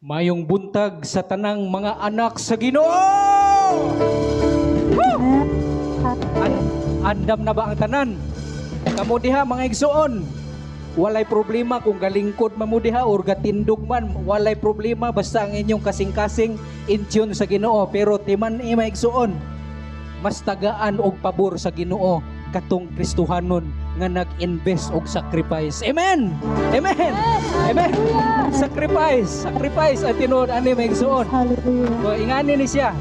Mayong buntag sa tanang mga anak sa Ginoo. Andam na ba ang tanan? Kamo diha mga igsuon. Walay problema kung galingkod mamudiha or gatindog man, walay problema basta ang inyong kasing-kasing intune sa Ginoo. Pero timan mga igsuon, mas tagaan og pabor sa Ginoo katong Kristohanon nga nag-invest og sacrifice. Amen. Amen. Amen. Sacrifice at tinuod ani may igsuon. So ingani ni siya.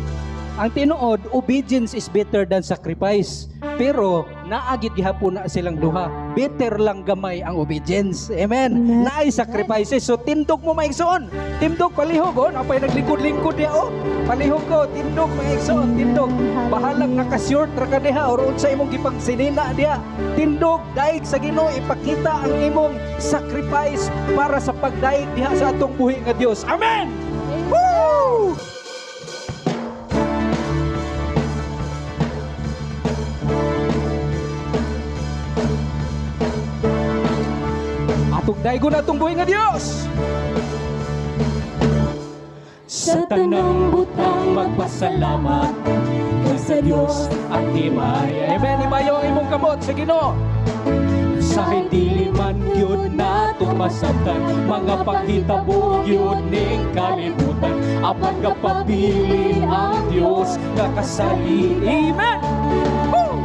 Ang tinuod, obedience is better than sacrifice. Pero naagid gihapon na silang duha. Better lang gamay ang obedience. Amen. Naay sacrifices. So tindog mo maigsoon. Tindog palihog oh. Apay naglingkod-lingkod niya oh. Palihog ko, tindog maigsoon, tindog. Bahalang nakashort ra ka diha or unsa imong gipagsinina diha. Tindog daig sa Ginoo ipakita ang imong sacrifice para sa pagdaig diha sa atong buhi nga Dios. Amen. Woo! Atong daygon atong buhi nga Dios. Sa tanang butang magpasalamat kay sa Dios at himaya. Amen. Imayo ang imong kamot sa Ginoo. Sa dili man gyud nato masabtan, mga paghitabo gyud ning kalibutan. Apan kapabilin ang Dios nakasali. Amen. Woo!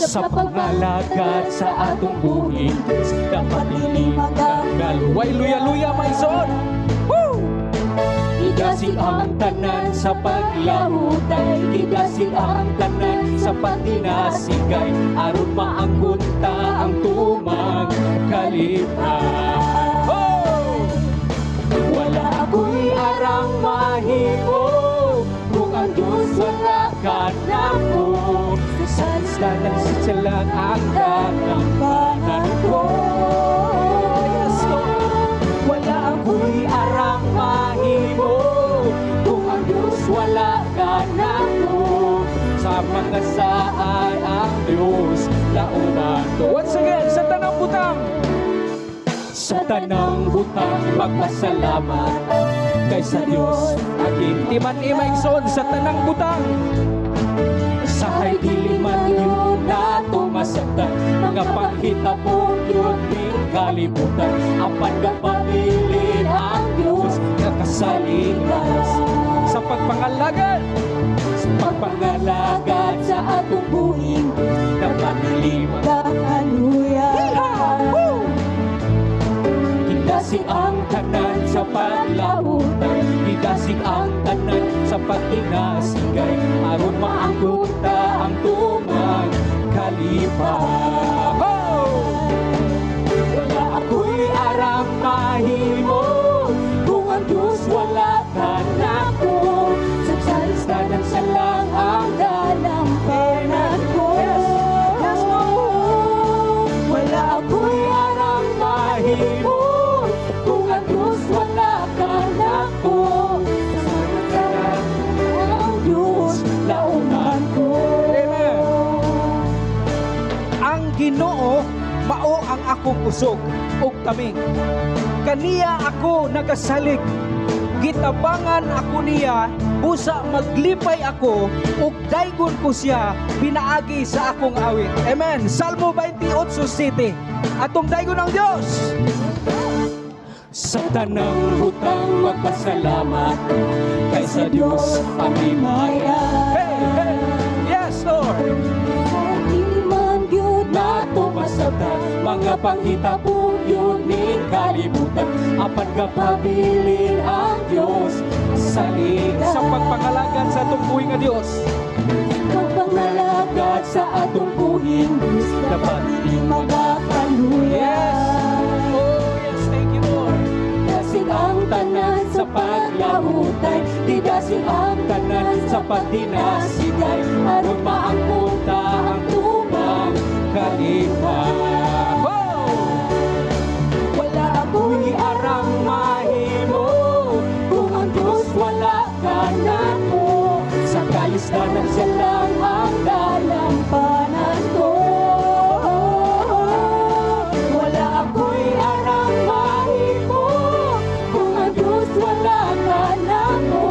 Sa pangalagad sa atong buhi, dapat dili magagal. Way luya-luya maison. Woo! Igasig ang tanan sa paglahutay, igasig ang tanan sa patinasigay, aron maanggunta ang tumang kalipay. Oh! Wala ako'y arang mahimo kung ang Diyos wala ka na mo. Sa listanan siya lang ang ganampanan ko. Yes, Lord. Wala ako'y arang mahimo kung ang Diyos wala ka na mo. Sa mga saan ang Diyos lauban ko. Once again, sa tanang butang. Sa tanang butang magpasalamat kay sa Diyos aking Timan imaigsoon sa tanang butang. sa dili man yun nato masaktan, mga paghitabo yun ning kalibutan. Apan kapabilin ang Diyos nakasaligtas Sa pagpangalagad. sa pagpangalagad sa atong buhing napanilimang. Woo! Hidasig ang tanan sa paglahutan, hidasig ang tanan sa pagtinasigay, aron maanggunta ang tumang kalipay. Wala ako'y arang mahimo kung ang Diyos wala ka na ko. Sa listanan siya lang ang ganampanan ko. Wala ako'y arang mahimo kung ang Diyos wala ka na ko. Sa listanan ang Diyos launan ko. Ang Ginoo mao ang akong usog ug taming. Kaniya ako nagasalig. Gitabangan ako niya, busa maglipay ako ug daygon ko siya pinaagi sa akong awit. Amen. Salmo 28:7. Atong daygon ang Dios. Sa tanang butang magpasalamat kay sa Diyos ang himaya. Hey, hey. Yes, Lord. Dili man gyud nato masabtan, mga panghitabo yun ning kalibutan. Apan kapabilin ang Diyos sa ligas. Sa pagpangalagad sa atong buhi nga Dios. Pagpangalagad sa atong buhing dapat di magakaluya. Yes. Oh, yes. Thank you, Lord. Dasig ang tanan sa paglahutan, didasig ang tanan sa pagdinasigay, aron maangkunta ang tumang kalipay. Wala ako'y arang mahimo kung ang Diyos wala ka na ko. Sa kalistanan siya lang ang dalampanan ko. Wala ako'y arang mahimo kung ang Diyos wala ka na ko.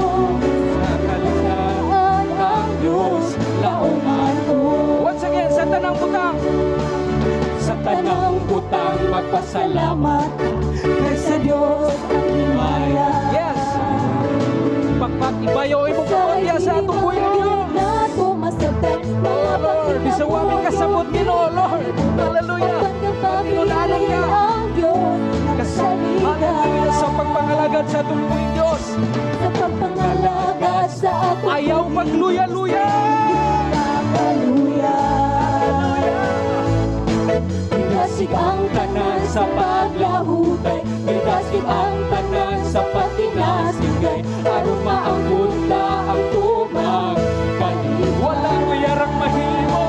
Sa kalistahan Ang Diyos, lauman ko. Once again, sa tanang butang. Sa tanang butang magpasalamat kay sa Diyos ang himaya. Yes. Pagpag-ibayo mo ko diya sa atong buhay Dios. Na tumasabay mga Lord, bisawami kasabot Ginoo, Lord. Hallelujah. Pagtinunanan ka. ang Diyos Hallelujah. Sa pagpangalagad sa atong buhay Dios. sa pagpangalaga sa ating Ayaw magluya-luya. Hallelujah. Bidasig ang tanan sa paglahutay, bidasig ang tanan sa patinasigay, aron maangkot na ang tumang kaliwa. Wala ko yarang mahimo.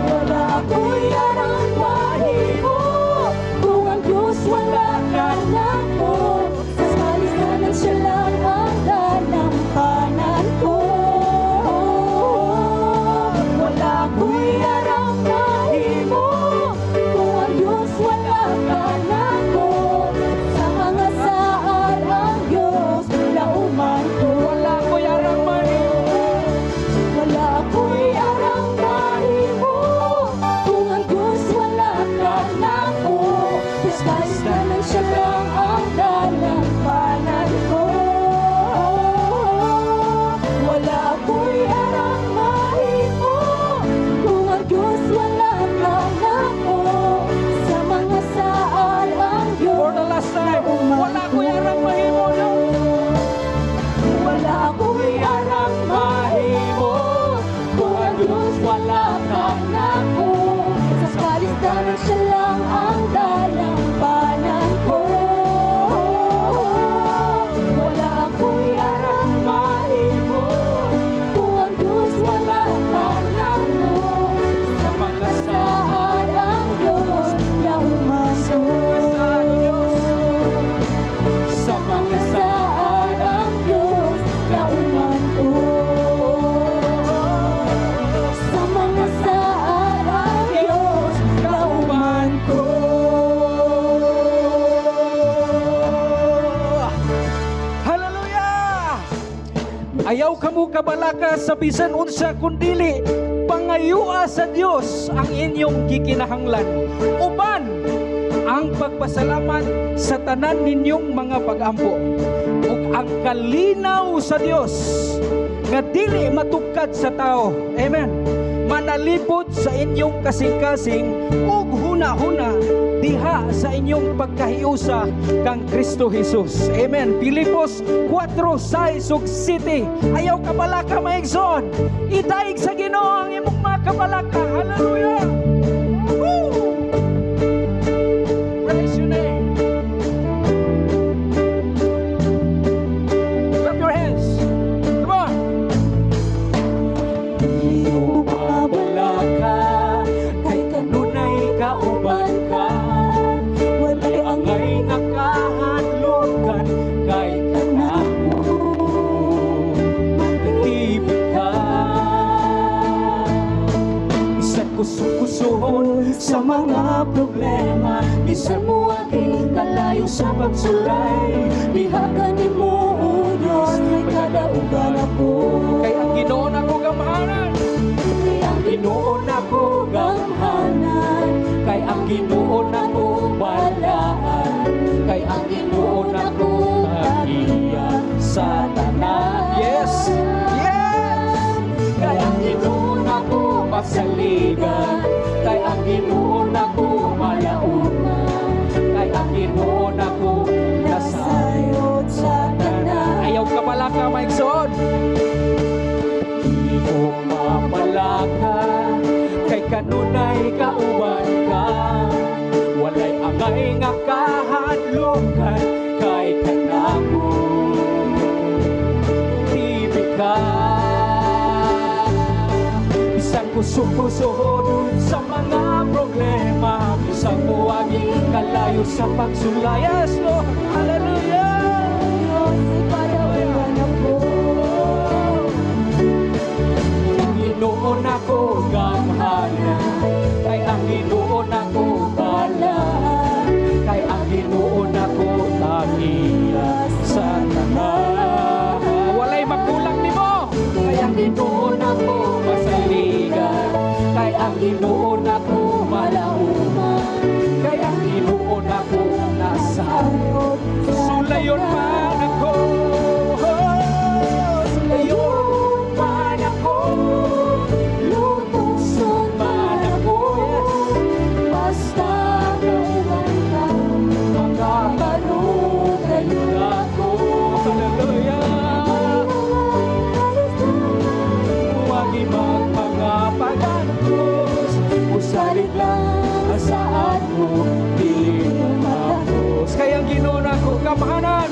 Wala ako'y arang mahimo, kung ang Diyos wala ka na ko. Sa kalistanan siya lang ang dalampanan ko. Wala ako'y arang mahimo, kung ang Diyos wala ka na ko. Sa mga saan ang Diyos lauman ko. Wala ko yarang mahimo. Wala ako'y arang mahimo, kung ang Diyos wala ka na ko. Kalistanan siya lang ang dalampanan ko. Wala ako'y arang mahimo, kung ang Diyos wala ka na ko. Sa mga saan ang Diyos For the last time, wala ko yarang mahimo. No? wala ako'y arang mahimo, kung ang Diyos wala ka na ko. Sa kalistanan siya lang ang dalampanan ko. Wala ako'y arang mahimo, kung ang Diyos wala ka na ko. Sa mga saan ang Diyos lauman ko. Sa mga saan ang Diyos lauman ko. Sa mga saan ang Diyos lauman ko. Hallelujah! Ayaw kamo kabalaka sa bisan unsa kundili pangayua sa Dios ang inyong gikinahanglan. Uban ang pagpasalamat sa tanan ninyong mga pag-ampo ug ang kalinaw sa Dios nga dili matugkad sa tao. Amen. Manalipod sa inyong kasing-kasing ug huna-huna diha sa inyong pagkahiusa kang Kristo Jesus. Amen. Pilipos 4:6 ug 7. Ayaw kabalaka maigsoon. Idaig sa Ginoo ang imong mga kabalaka. Hallelujah. Woo! Praise your name. Clap your hands. Come on. Iyong mabala ka, kay kanunay kauban ka. Walay angay Nakahadlokan kay kanako. Nagtibig ka. Bisan kusukusuhon sa mga problema, bisan mo aking kalayo sa pagsulay. Bihagan ni mo, O Diyos, may kadaugan ako. kay ang Ginoo nako gamhanan. Kay ang Ginoo nako gamhanan, kay ang Ginoo nako balaan, kay ang Ginoo nako tagiya sa tanan. Yes. Yes. Kay ang Ginoo nako pasaligan, kay ang Ginoo nako malaunan, kay ang Ginoo nako nasayod sa tanan. Ayaw kabalaka maigsoon. Di ko mapalaka, kay kanunay kauban ka. Walay angay nga kahadlokan kay kanako. Tibig ka. Bisan kusukusuhon sa mga problema, bisan mo aging kalayo sa pagsulayas, Lord. Hallelujah. Diyos, ikadaugan ako. Ang Ginoo nako gamhanan, kay ang Ginoo nako balaan, kay ang Ginoo nako tagiya Ginoo nako malauman, kay ang Ginoo nako nasa. Sulayon man ako, sulayon man ako, lutuson man ako, basta kauban ka, makabarugayon ako. Hallelujah. Huwag ibang mga pag-anos, usalit lang ang saan mo, di mo mapos. Kaya ang Ginoo nako gamhanan,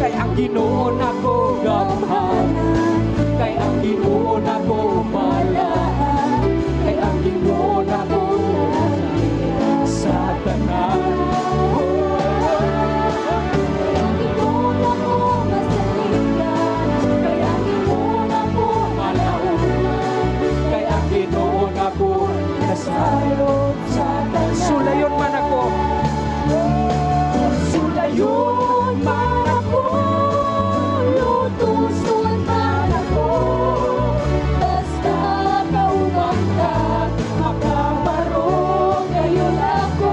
kay ang Ginoo nako gamhanan, kay ang Ginoo nako malaan, kay ang Ginoo nako sa tanan. Ang Ginoo nako masaligan, kaya ang Ginoo nako malauman, Kay ang Ginoo nako sayot sa tanan. sulayon man ako, sulayon man ako, Lutuson man ako, basta kauban ka, makabarugayon ako.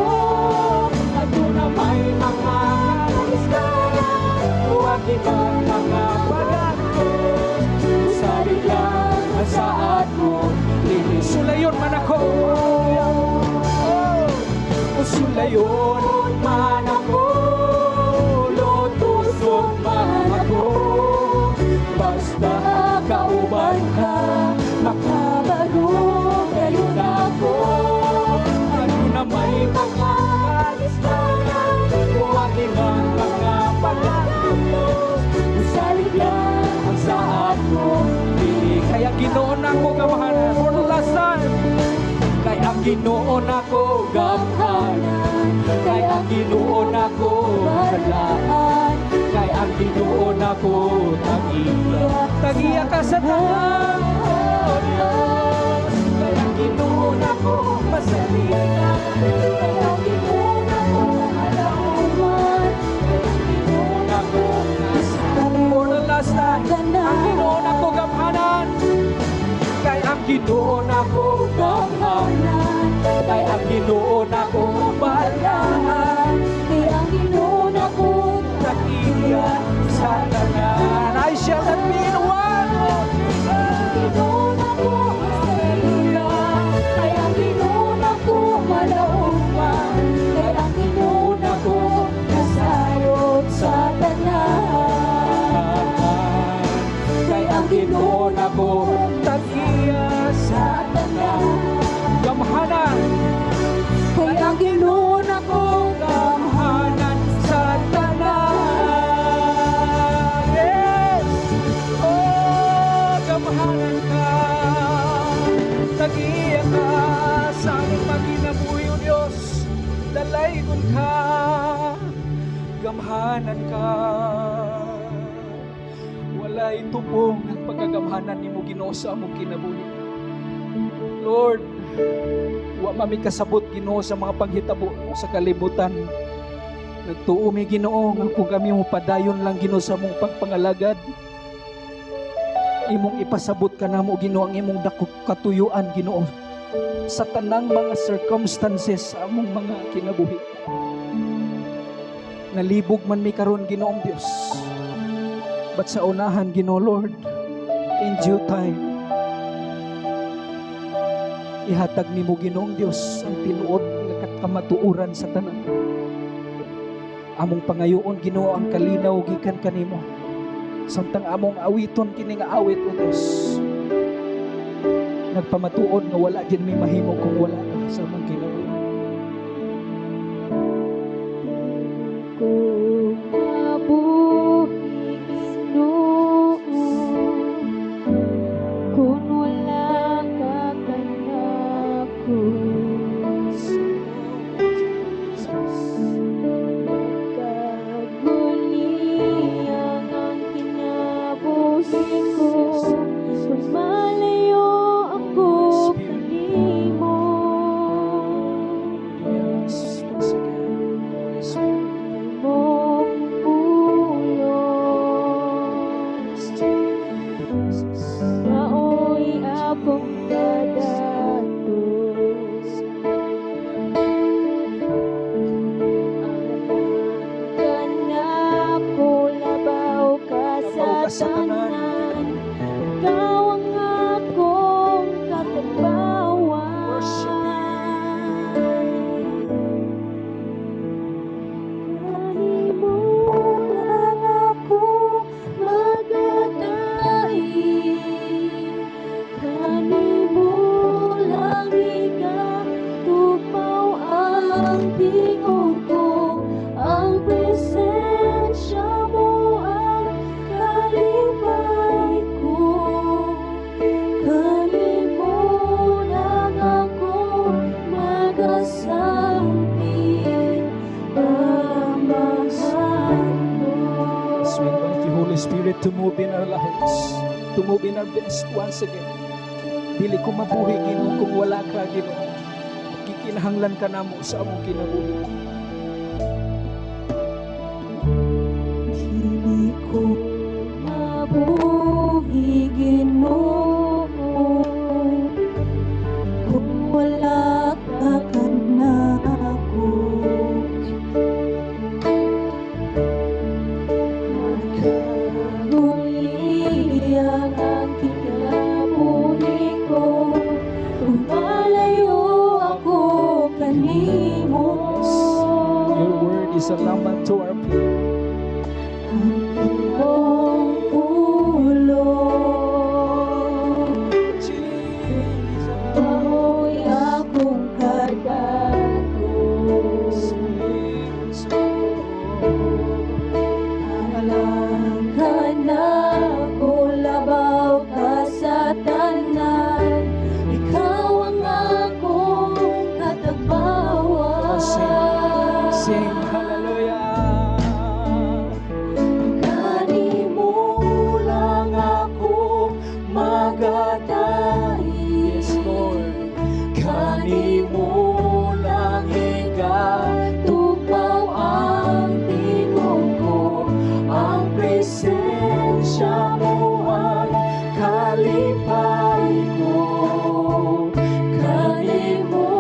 Ako na may mga kalistayan, huwag ibang mga pag-anos, usalit lang ang saan mo, sulayon man ako, sulayon man ako, lutuson man ako, basta kauban ka, makabarugayon ako. Ano na may mga kalistayan, huwag ibang mga pag-anos, usalit lang ang saan mo, kaya Ginoo nako gamhanan. For the last time, kay ang Ginoo nako gamhanan, kay ang Ginoo nako balaan, kay ang Ginoo nako tagiya ka sa tanan. Oh Dios, kay ang Ginoo nako masaligan, kay ang Ginoo nako malauman, kay ang Ginoo nako nasa. For the last time, ang Ginoo nako gamhanan, kay ang Ginoo nako gamhanan, kay ang Ginoo nako balaan, Kay ang Ginoo nako tagiya sa tanan. I shall not be in one, oh Jesus. Ginoo nako masaligan, kay ang Ginoo nako malauman, kay ang Ginoo nako nasayot sa tanan. Kay ang Ginoo nako tagiya sa tanan. Gamhanan, Kay ang Ginoo nako gamhanan sa tanan. Yes! Oh, gamhanan ka, tagiya ka sa among maginabuhi, O Diyos. Dalaygon ka, gamhanan ka. Walay tubong ang pagagamhanan nimo Ginoo sa among kinabuhi. Lord, wa mami kasabot Ginoo sa mga panghitabo sa kalibutan. Nagtuo mi Ginoo nga kung kami mo padayon lang Ginoo sa among pagpangalagad, imong ipasabot ka namo Ginoo ang imong dakop katuyuan Ginoo sa tanang mga circumstances sa among mga kinabuhi. Nalibog man mi karon Ginoong Dios, but sa unahan Ginoo Lord, in due time ihatag nimo Ginoong Dios ang tinuod nga kamatuoran sa tanan. Among pangayoon Ginoo ang kalinaw gikan kanimo, samtang among awiton kini nga awit o Dios. Nagpamatuod nga wala gid may mahimo kung wala ka sa among kinabuhi. kung mabuhi Ginoo, kung wala ka kanako, magkagunian ang kinabuhi ko, kung malayo ako kanimo. sa tanan. Ikaw ang akong katabawan. Worship Kanimo lang ako magdadaig. Kanimo lang ikatupaw ang tingog ko. Ang presensya mo ang kalipay ko. Kanimo lang ako magasangpit. Amahan mo. As we invite you, Holy Spirit, to move in our lives, to move in our best once again. Dili ko mabuhi, Ginoo, kung wala ka, Ginoo. Kikinahanglan ka namo sa among kinabuhi. Dili ko mabuhi, Ginoo, kung wala ka kanako. Magkaguliyang ang kinabuhi ko, kung malayo ako kanimo. Your word is a lamp unto our feet. Ang ulo ako'y akong kadagos. Alam ka na ko labaw ka sa tanan. Ikaw ang akong katabawan. Sing hallelujah. Kanimo lang ako magdadaig. Yes, Lord. Kanimo lang ikatupaw ang tingog ko. Ang presensya mo ang kalipay ko. Kanimo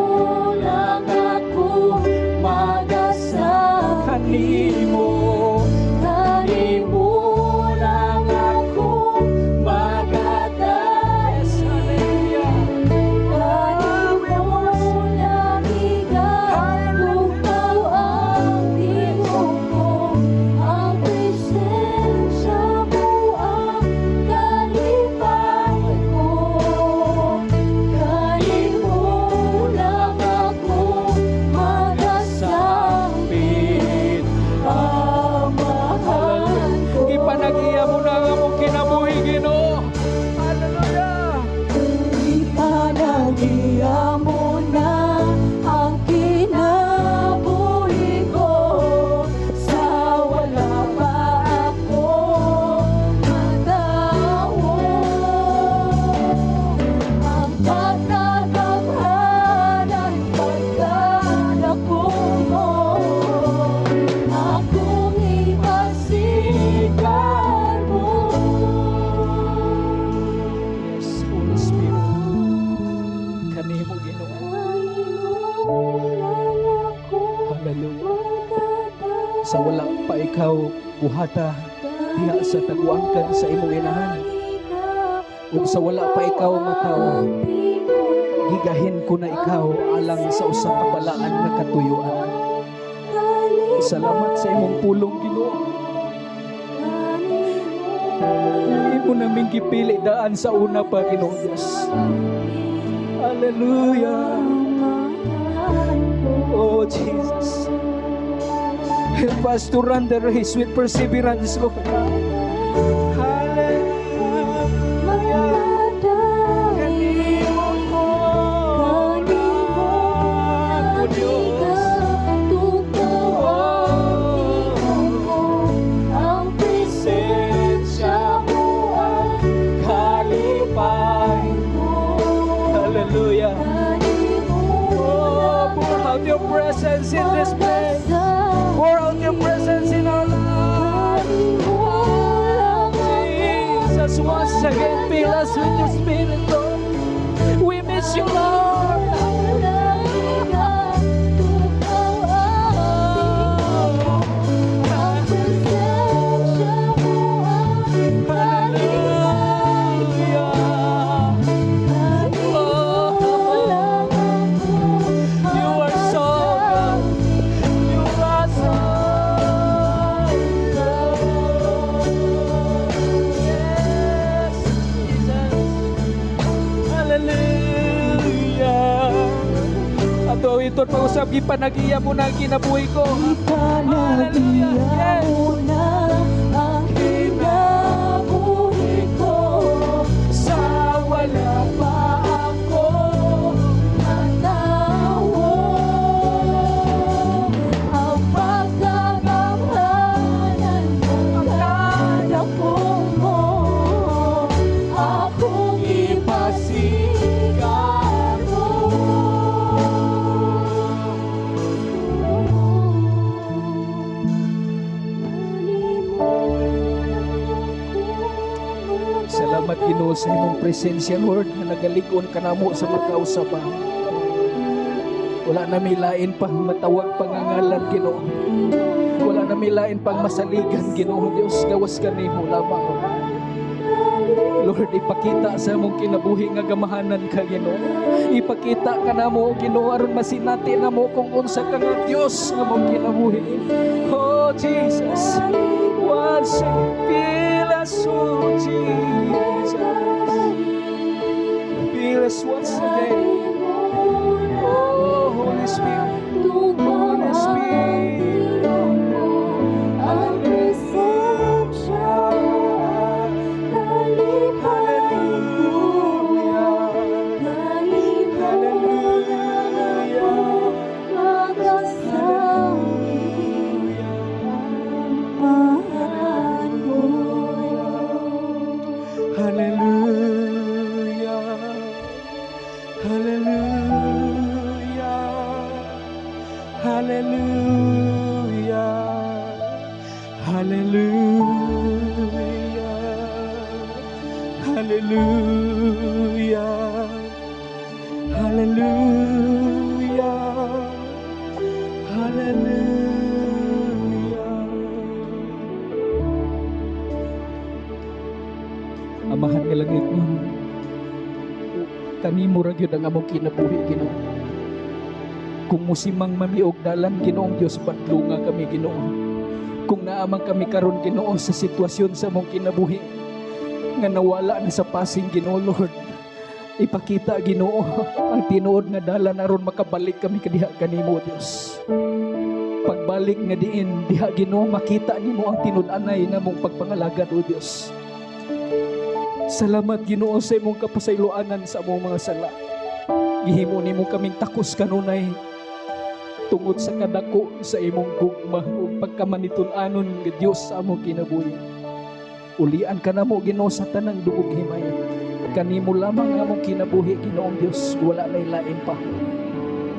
lang ako magasangpit. Kanimo. Kanimo lang ako magdadaig. Hallelujah. Kanimo lang ikatupaw ang tingog ko. Ang presensya mo ang kalipay ko. Kanimo lang ako magasangpit. Amahan ko. Ipanag-iya mo na ang among kinabuhi, Ginoo. Hallelujah. Ipanag-iya mo na ang kinabuhi ko. Sa wala pa ako matawo. Ang pagkakabhanan, pagkadako mo, akong ipagsikan mo. Yes, Holy Spirit. Kanimo, Ginoo. Hallelujah. Sa wala pa ikaw, buhata, diha sa tagwangkan sa imong inahan. Ug sa wala pa ikaw mataw, gigahin ko na ikaw alang sa usa ka balaan nga katuyuan. Salamat sa imong pulong, Ginoo. Imo naming gipili daan sa una pa, Ginoo Dios. Hallelujah. Oh, Jesus. Help us to run the race with perseverance, Lord. Hallelujah. Kanimo ko, ako, Diyos. Presensya mo ang kalipay ko. Hallelujah. Oh, pour out your presence in this place. Pour out your presence in our lives. Jesus, once again, fill us with your spirit, Lord. We miss you, Lord. Hallelujah. hangtod pa usab gipanagiya mo na ang kinabuhi ko. Ipanagiya mo na ang kinabuhi ko. Sa wala Pa ako natawo. Ang pagkakamhanan ng kadako mo, akong ipasigaw mo. Salamat Ginoo sa imong presensya, Lord, na nagalig-on ka namo sa magkausaban. Wala na may lain pang matawag pangangalan, Ginoo. Wala na may lain pang masaligan, Ginoo. Dios, gawas ka nimo lamang. Lord, ipakita sa among kinabuhi nga gamahanan ka, Ginoo. Ipakita ka namo, Ginoo, aron masinati namo kung unsa ka nga Dios nga among kinabuhi. Oh Jesus, once again, feel us, oh Jesus. Feel us once again. Oh, Holy Spirit. Holy Spirit. Ang reception, Hallelujah. Hallelujah. Hallelujah. Hallelujah. Hallelujah. Hallelujah. Hallelujah. Hallelujah. Amahan nga langit mo. Kanimo ra gyud ang among kinabuhi, Ginoo. Kung musimang mamiog dalan, Ginoong Dios, badlunga kami, Ginoo. Kung naamang kami karon, Ginoo, sa sitwasyon sa among kinabuhi nga nawala na sa passing, Ginoo, Lord, ipakita, Ginoo, ang tinuod nga dalan aron makabalik kami kadiha kanimo, Dios. Pagbalik nga diin, diha, Ginoo, makita nimo ang tinud-anay namong pagpangalagad, O Dios. Salamat, Ginoo, sa imong kapasayloanan sa among mga sala. Gihimo nimo kaming takos kanunay tungod sa kadako sa imong gugma ug pagkamanitun-anon nga Dios sa among kinabuhi. Ulian ka namo, Ginoo, sa tanang dugog himaya. Kanimo lamang ang among kinabuhi, Ginoong Dios, wala nay lain pa.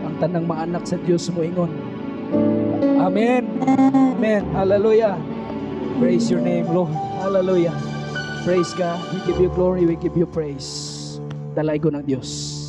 Ang tanang maanak sa Dios mo ingon. Amen. Amen. Hallelujah. Praise your name, Lord. Hallelujah. Praise God. We give you glory, we give you praise. Dalay ko ng Diyos.